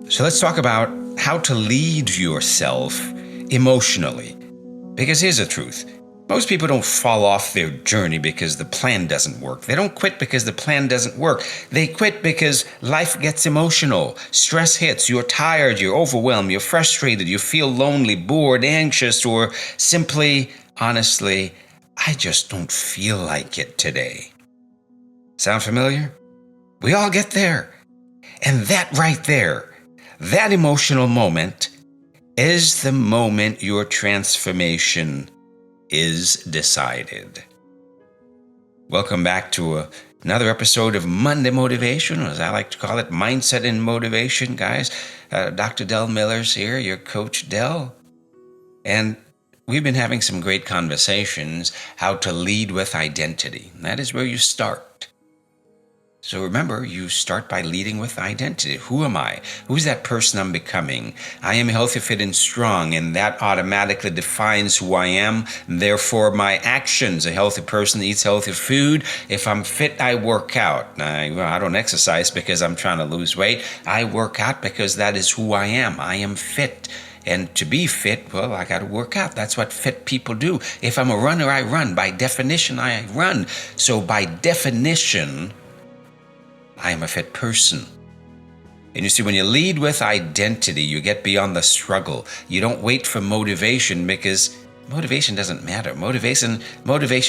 So let's talk about how to lead yourself emotionally. Because here's the truth. Most people don't fall off their journey because the plan doesn't work. They don't quit because the plan doesn't work. They quit because life gets emotional. Stress hits. You're tired. You're overwhelmed. You're frustrated. You feel lonely, bored, anxious, or simply, honestly, I just don't feel like it today. Sound familiar? We all get there. And that right there, that emotional moment is the moment your transformation is decided. Welcome back to another episode of Monday Motivation, or as I like to call it, Mindset and Motivation, guys. Dr. Del Miller's here, your coach Del. And we've been having some great conversations how to lead with identity. That is where you start. So remember, you start by leading with identity. Who am I? Who's that person I'm becoming? I am healthy, fit, and strong, and that automatically defines who I am. Therefore, my actions. A healthy person eats healthy food. If I'm fit, I work out. I don't exercise because I'm trying to lose weight. I work out because that is who I am. I am fit. And to be fit, well, I got to work out. That's what fit people do. If I'm a runner, I run. By definition, I run. So by definition, I am a fit person. And you see, when you lead with identity, you get beyond the struggle. You don't wait for motivation because motivation doesn't matter. Motivation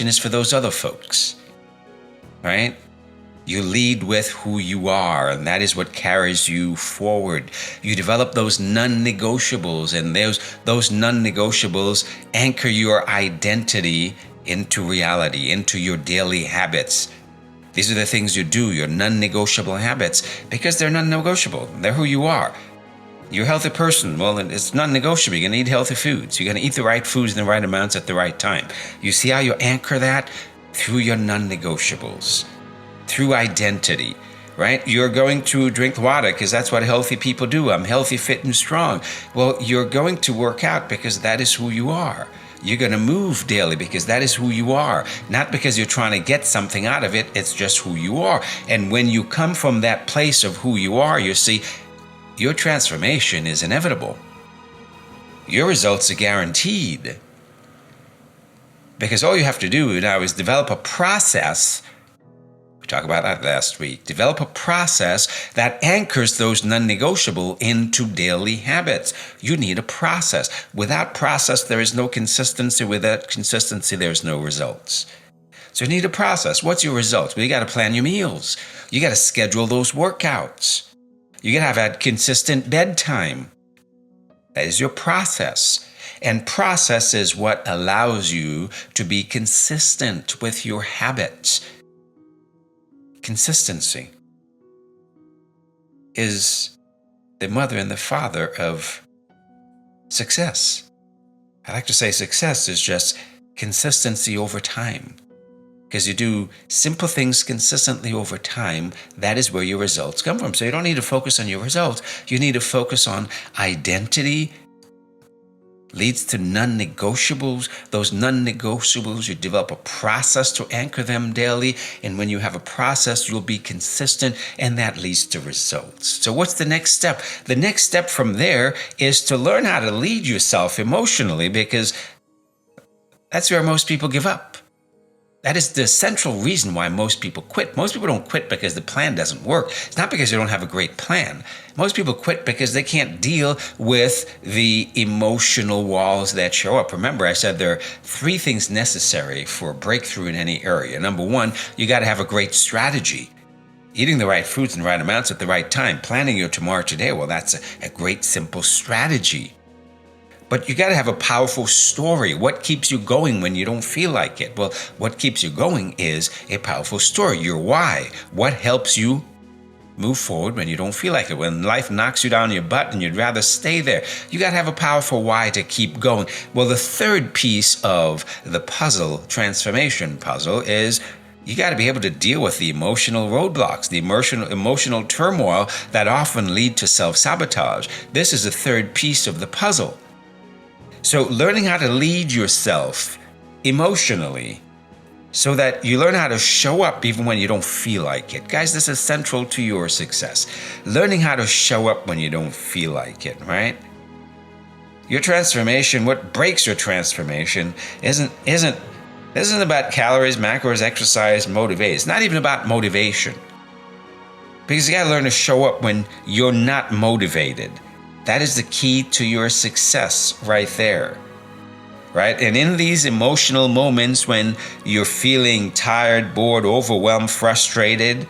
is for those other folks, right? You lead with who you are, and that is what carries you forward. You develop those non-negotiables, and those non-negotiables anchor your identity into reality, into your daily habits. These are the things you do, your non-negotiable habits, because they're non-negotiable. They're who you are. You're a healthy person. Well, it's non-negotiable. You're going to eat healthy foods. You're going to eat the right foods in the right amounts at the right time. You see how you anchor that? Through your non-negotiables, through identity, right? You're going to drink water because that's what healthy people do. I'm healthy, fit, and strong. Well, you're going to work out because that is who you are. You're going to move daily because that is who you are. Not because you're trying to get something out of it. It's just who you are. And when you come from that place of who you are, you see, your transformation is inevitable. Your results are guaranteed. Because all you have to do now is develop a process. We talked about that last week. Develop a process that anchors those non-negotiable into daily habits. You need a process. Without process, there is no consistency. Without consistency, there's no results. So you need a process. What's your results? Well, you got to plan your meals. You got to schedule those workouts. You got to have that consistent bedtime. That is your process. And process is what allows you to be consistent with your habits. Consistency is the mother and the father of success. I like to say success is just consistency over time. Because you do simple things consistently over time, that is where your results come from. So you don't need to focus on your results. You need to focus on identity. Leads to non-negotiables. Those non-negotiables, you develop a process to anchor them daily. And when you have a process, you'll be consistent, and that leads to results. So what's the next step? The next step from there is to learn how to lead yourself emotionally, because that's where most people give up. That is the central reason why most people quit. Most people don't quit because the plan doesn't work. It's not because they don't have a great plan. Most people quit because they can't deal with the emotional walls that show up. Remember, I said there are 3 things necessary for a breakthrough in any area. Number 1, you got to have a great strategy. Eating the right foods in the right amounts at the right time. Planning your tomorrow today. Well, that's a great, simple strategy. But you got to have a powerful story. What keeps you going when you don't feel like it? Well, what keeps you going is a powerful story. Your why. What helps you move forward when you don't feel like it? When life knocks you down your butt and you'd rather stay there. You got to have a powerful why to keep going. Well, the third piece of the puzzle, transformation puzzle, is you got to be able to deal with the emotional roadblocks, the emotional turmoil that often lead to self-sabotage. This is the third piece of the puzzle. So learning how to lead yourself emotionally so that you learn how to show up even when you don't feel like it. Guys, this is central to your success. Learning how to show up when you don't feel like it, right? Your transformation, what breaks your transformation isn't about calories, macros, exercise, motivate. It's not even about motivation. Because you got to learn to show up when you're not motivated. That is the key to your success right there. Right? And in these emotional moments when you're feeling tired, bored, overwhelmed, frustrated,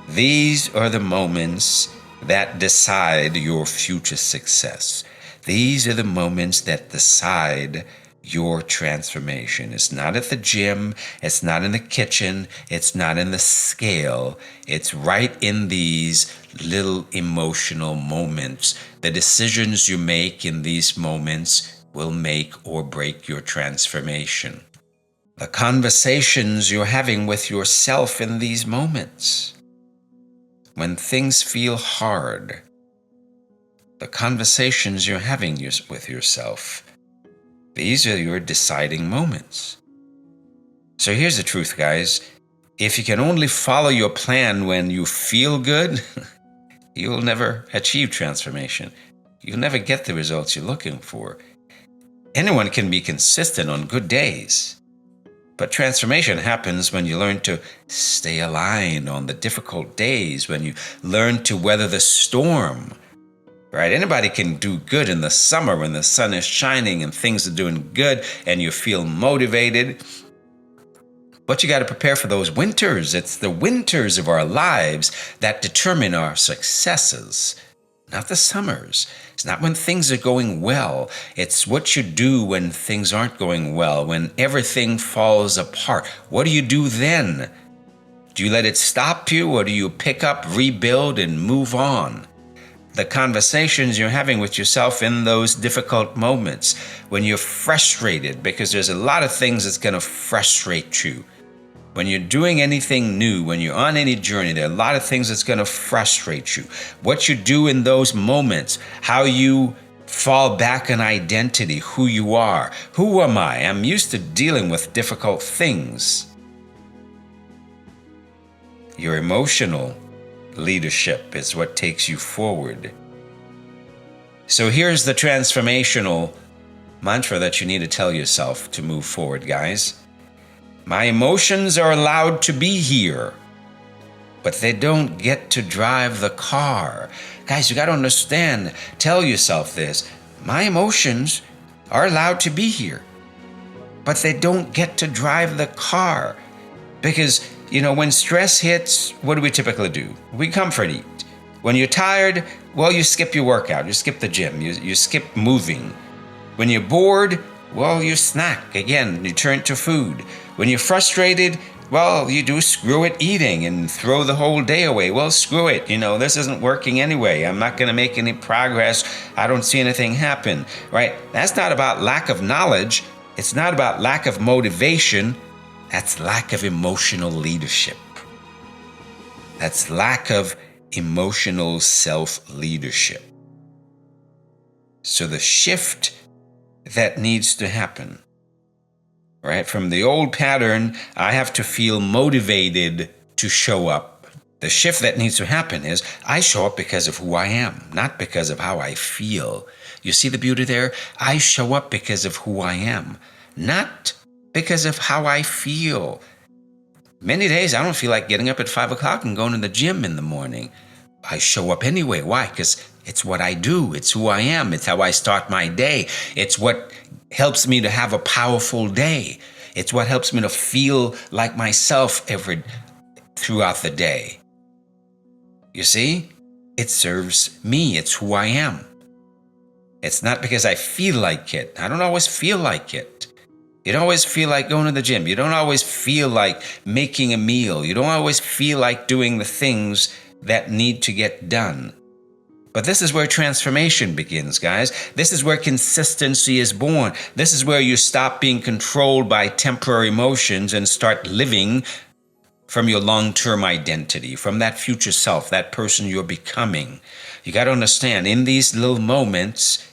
these are the moments that decide your future success. These are the moments that decide your transformation. It's not at the gym. It's not in the kitchen. It's not in the scale. It's right in these little emotional moments. The decisions you make in these moments will make or break your transformation. The conversations you're having with yourself in these moments. When things feel hard, the conversations you're having with yourself, these are your deciding moments. So here's the truth, guys. If you can only follow your plan when you feel good, you'll never achieve transformation. You'll never get the results you're looking for. Anyone can be consistent on good days, but transformation happens when you learn to stay aligned on the difficult days, when you learn to weather the storm, right? Anybody can do good in the summer when the sun is shining and things are doing good and you feel motivated, but you got to prepare for those winters. It's the winters of our lives that determine our successes, not the summers. It's not when things are going well. It's what you do when things aren't going well, when everything falls apart. What do you do then? Do you let it stop you, or do you pick up, rebuild, and move on? The conversations you're having with yourself in those difficult moments, when you're frustrated, because there's a lot of things that's going to frustrate you. When you're doing anything new, when you're on any journey, there are a lot of things that's going to frustrate you. What you do in those moments, how you fall back on identity, who you are. Who am I? I'm used to dealing with difficult things. Your emotional leadership is what takes you forward. So here's the transformational mantra that you need to tell yourself to move forward, guys. My emotions are allowed to be here, but they don't get to drive the car. Guys, you got to understand, tell yourself this. My emotions are allowed to be here, but they don't get to drive the car. Because, when stress hits, what do we typically do? We comfort eat. When you're tired, well, you skip your workout. You skip the gym. You skip moving. When you're bored, well, you snack. Again, you turn to food. When you're frustrated, well, you do screw it eating and throw the whole day away. Well, screw it. This isn't working anyway. I'm not going to make any progress. I don't see anything happen, right? That's not about lack of knowledge. It's not about lack of motivation. That's lack of emotional leadership. That's lack of emotional self-leadership. So the shift that needs to happen, right? From the old pattern, I have to feel motivated to show up. The shift that needs to happen is I show up because of who I am, not because of how I feel. You see the beauty there? I show up because of who I am, not because of how I feel. Many days I don't feel like getting up at 5 o'clock and going to the gym in the morning. I show up anyway. Why? Because it's what I do. It's who I am. It's how I start my day. It's what helps me to have a powerful day. It's what helps me to feel like myself throughout the day. You see? It serves me. It's who I am. It's not because I feel like it. I don't always feel like it. You don't always feel like going to the gym. You don't always feel like making a meal. You don't always feel like doing the things that need to get done. But this is where transformation begins, guys. This is where consistency is born. This is where you stop being controlled by temporary emotions and start living from your long-term identity, from that future self, that person you're becoming. You got to understand, in these little moments,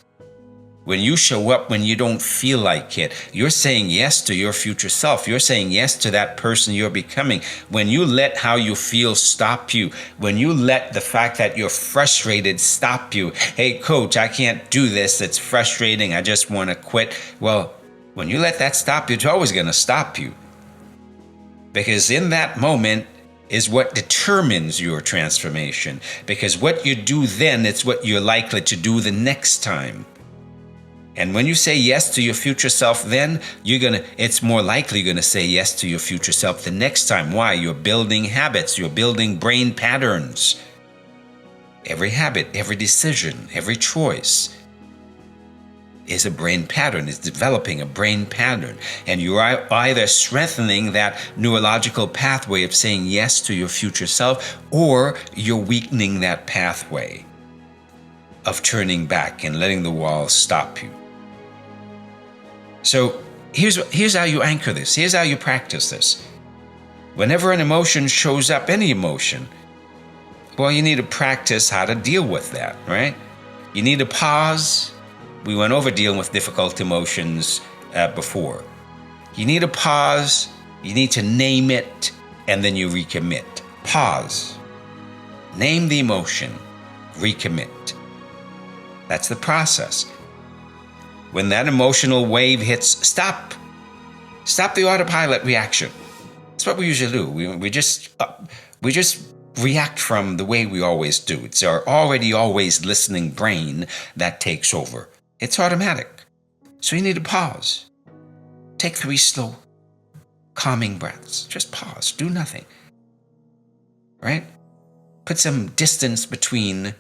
When you show up when you don't feel like it, you're saying yes to your future self. You're saying yes to that person you're becoming. When you let how you feel stop you, when you let the fact that you're frustrated stop you, hey, coach, I can't do this. It's frustrating. I just want to quit. Well, when you let that stop you, it's always going to stop you. Because in that moment is what determines your transformation. Because what you do then, it's what you're likely to do the next time. And when you say yes to your future self, then it's more likely you're going to say yes to your future self the next time. Why? You're building habits. You're building brain patterns. Every habit, every decision, every choice is a brain pattern, is developing a brain pattern. And you are either strengthening that neurological pathway of saying yes to your future self, or you're weakening that pathway of turning back and letting the walls stop you. So here's how you anchor this. Here's how you practice this. Whenever an emotion shows up, any emotion, well, you need to practice how to deal with that, right? You need to pause. We went over dealing with difficult emotions before. You need to pause. You need to name it, and then you recommit. Pause. Name the emotion. Recommit. That's the process. When that emotional wave hits, stop. Stop the autopilot reaction. That's what we usually do. We just react from the way we always do. It's our already always listening brain that takes over. It's automatic. So you need to pause. Take 3 slow, calming breaths. Just pause. Do nothing. Right? Put some distance between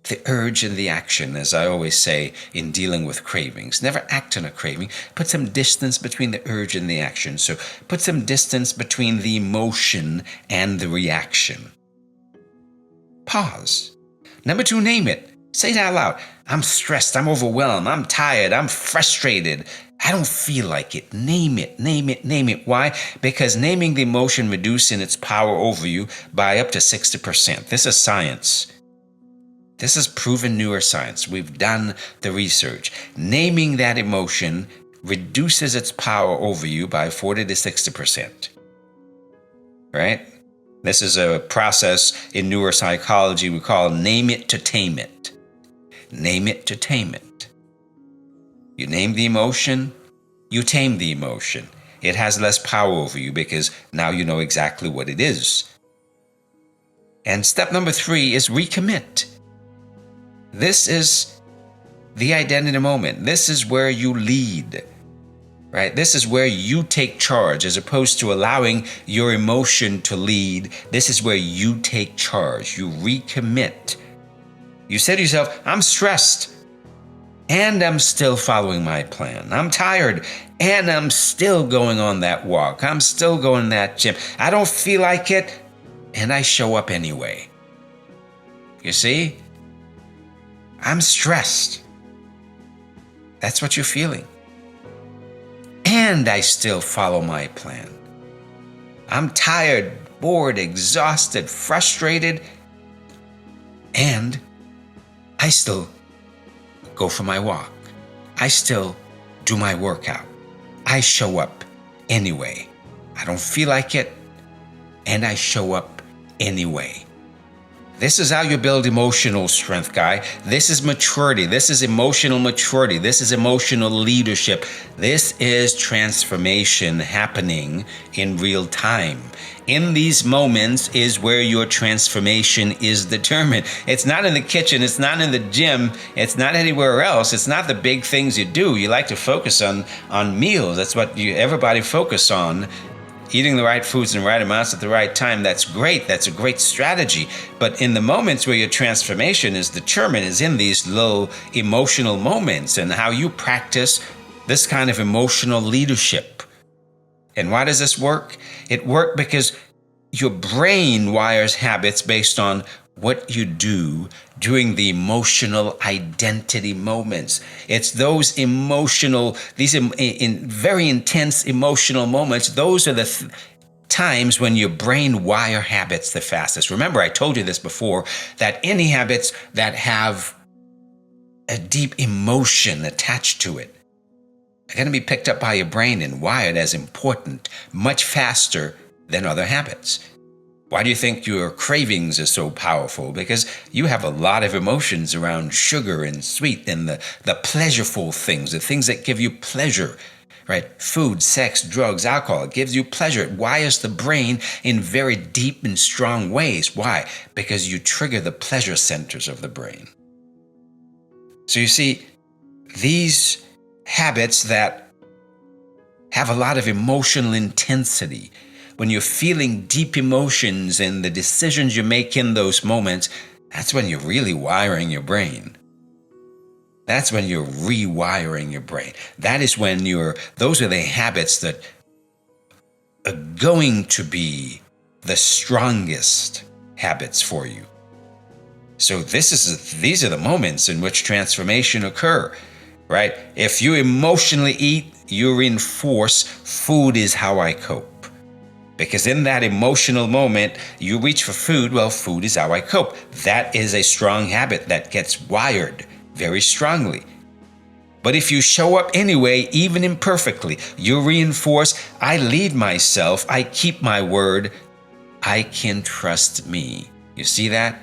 the urge and the action, as I always say in dealing with cravings. Never act on a craving. Put some distance between the urge and the action. So put some distance between the emotion and the reaction. Pause. Number 2, name it. Say it out loud. I'm stressed. I'm overwhelmed. I'm tired. I'm frustrated. I don't feel like it. Name it. Name it. Name it. Why? Because naming the emotion reduces its power over you by up to 60%. This is science. This is proven neuroscience. We've done the research. Naming that emotion reduces its power over you by 40 to 60%. Right? This is a process in neuropsychology we call name it to tame it. Name it to tame it. You name the emotion, you tame the emotion. It has less power over you because now you know exactly what it is. And step number 3 is recommit. This is the identity moment. This is where you lead, right? This is where you take charge as opposed to allowing your emotion to lead. This is where you take charge. You recommit. You say to yourself, I'm stressed and I'm still following my plan. I'm tired and I'm still going on that walk. I'm still going to that gym. I don't feel like it and I show up anyway. You see? I'm stressed. That's what you're feeling. And I still follow my plan. I'm tired, bored, exhausted, frustrated, and I still go for my walk. I still do my workout. I show up anyway. I don't feel like it, and I show up anyway. This is how you build emotional strength, guy. This is maturity. This is emotional maturity. This is emotional leadership. This is transformation happening in real time. In these moments is where your transformation is determined. It's not in the kitchen. It's not in the gym. It's not anywhere else. It's not the big things you do. You like to focus on meals. That's what everybody focus on. Eating the right foods in the right amounts at the right time, that's great. That's a great strategy. But in the moments where your transformation is determined is in these low emotional moments and how you practice this kind of emotional leadership. And why does this work? It works because your brain wires habits based on what you do during the emotional identity moments. It's those emotional, in very intense emotional moments, those are the times when your brain wire habits the fastest. Remember, I told you this before, that any habits that have a deep emotion attached to it. They're going to be picked up by your brain and wired as important much faster than other habits. Why do you think your cravings are so powerful? Because you have a lot of emotions around sugar and sweet and the pleasureful things, the things that give you pleasure, right? Food, sex, drugs, alcohol, it gives you pleasure. It wires the brain in very deep and strong ways. Why? Because you trigger the pleasure centers of the brain. So you see, these habits that have a lot of emotional intensity, when you're feeling deep emotions and the decisions you make in those moments, that's when you're really wiring your brain. That's when you're rewiring your brain. That is when those are the habits that are going to be the strongest habits for you. So these are the moments in which transformation occur, right? If you emotionally eat, you reinforce food is how I cope. Because in that emotional moment, you reach for food, well, food is how I cope. That is a strong habit that gets wired very strongly. But if you show up anyway, even imperfectly, you reinforce, I lead myself, I keep my word, I can trust me. You see that?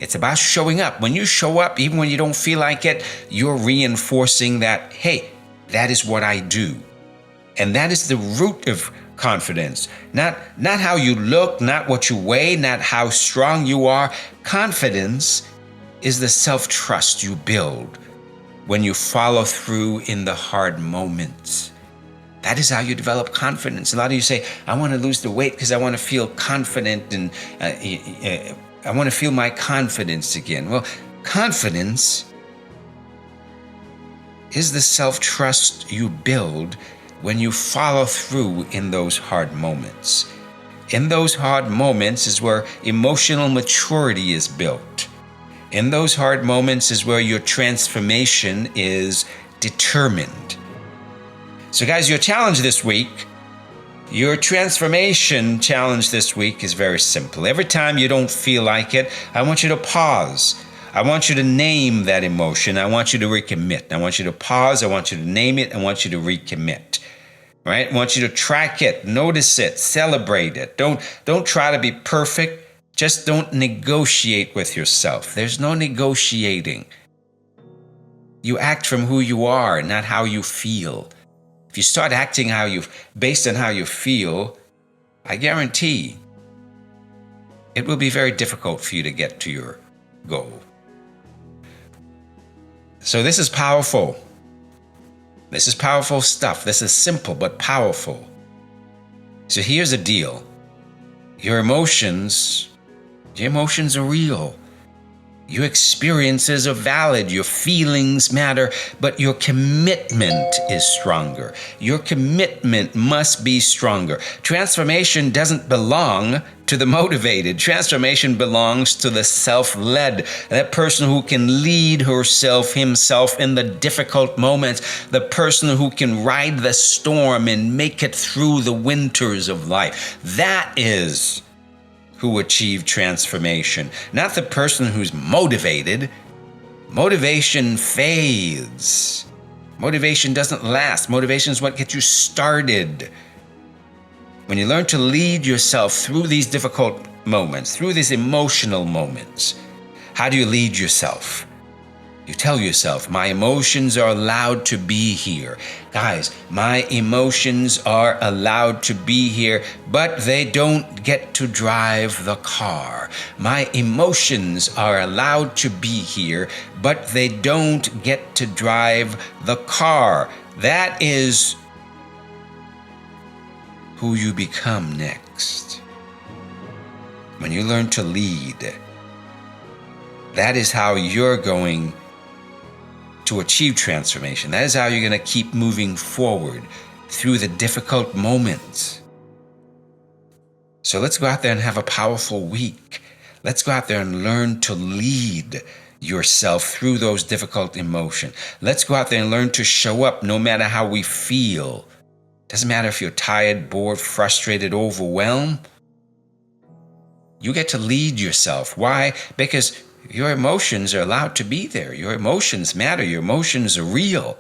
It's about showing up. When you show up, even when you don't feel like it, you're reinforcing that, hey, that is what I do. And that is the root of confidence. Not how you look, not what you weigh, not how strong you are. Confidence is the self-trust you build when you follow through in the hard moments. That is how you develop confidence. A lot of you say, I want to lose the weight because I want to feel confident and I want to feel my confidence again. Well, confidence is the self-trust you build when you follow through in those hard moments. In those hard moments is where emotional maturity is built. In those hard moments is where your transformation is determined. So guys, your challenge this week, your transformation challenge this week is very simple. Every time you don't feel like it, I want you to pause. I want you to name that emotion. I want you to recommit. I want you to pause. I want you to name it. I want you to recommit. Right? I want you to track it, notice it, celebrate it. Don't try to be perfect. Just don't negotiate with yourself. There's no negotiating. You act from who you are, not how you feel. If you start acting based on how you feel, I guarantee it will be very difficult for you to get to your goal. So this is powerful. This is powerful stuff. This is simple but powerful. So here's the deal. Your emotions are real. Your experiences are valid. Your feelings matter, but your commitment is stronger. Your commitment must be stronger. Transformation doesn't belong to the motivated. Transformation belongs to the self-led, that person who can lead herself, himself in the difficult moments, the person who can ride the storm and make it through the winters of life. That is who achieve transformation, not the person who's motivated. Motivation fades. Motivation doesn't last. Motivation is what gets you started. When you learn to lead yourself through these difficult moments, through these emotional moments, how do you lead yourself? You tell yourself, my emotions are allowed to be here. Guys, my emotions are allowed to be here, but they don't get to drive the car. My emotions are allowed to be here, but they don't get to drive the car. That is who you become next. When you learn to lead, that is how you're going to achieve transformation. That is how you're going to keep moving forward through the difficult moments. So let's go out there and have a powerful week. Let's go out there and learn to lead yourself through those difficult emotions. Let's go out there and learn to show up no matter how we feel. Doesn't matter if you're tired, bored, frustrated, overwhelmed. You get to lead yourself. Why? Because Your emotions are allowed to be there. Your emotions matter. Your emotions are real.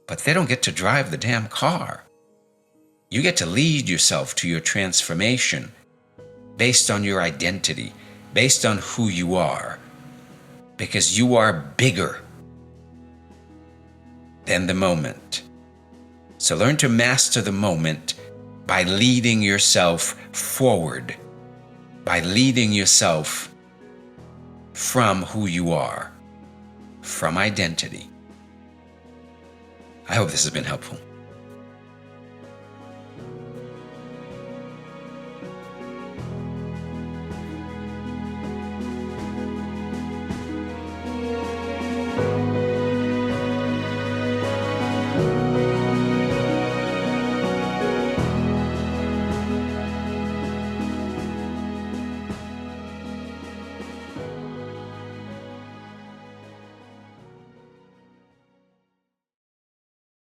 But they don't get to drive the damn car. You get to lead yourself to your transformation based on your identity, based on who you are, because you are bigger than the moment. So learn to master the moment by leading yourself forward, by leading yourself from who you are, from identity. I hope this has been helpful.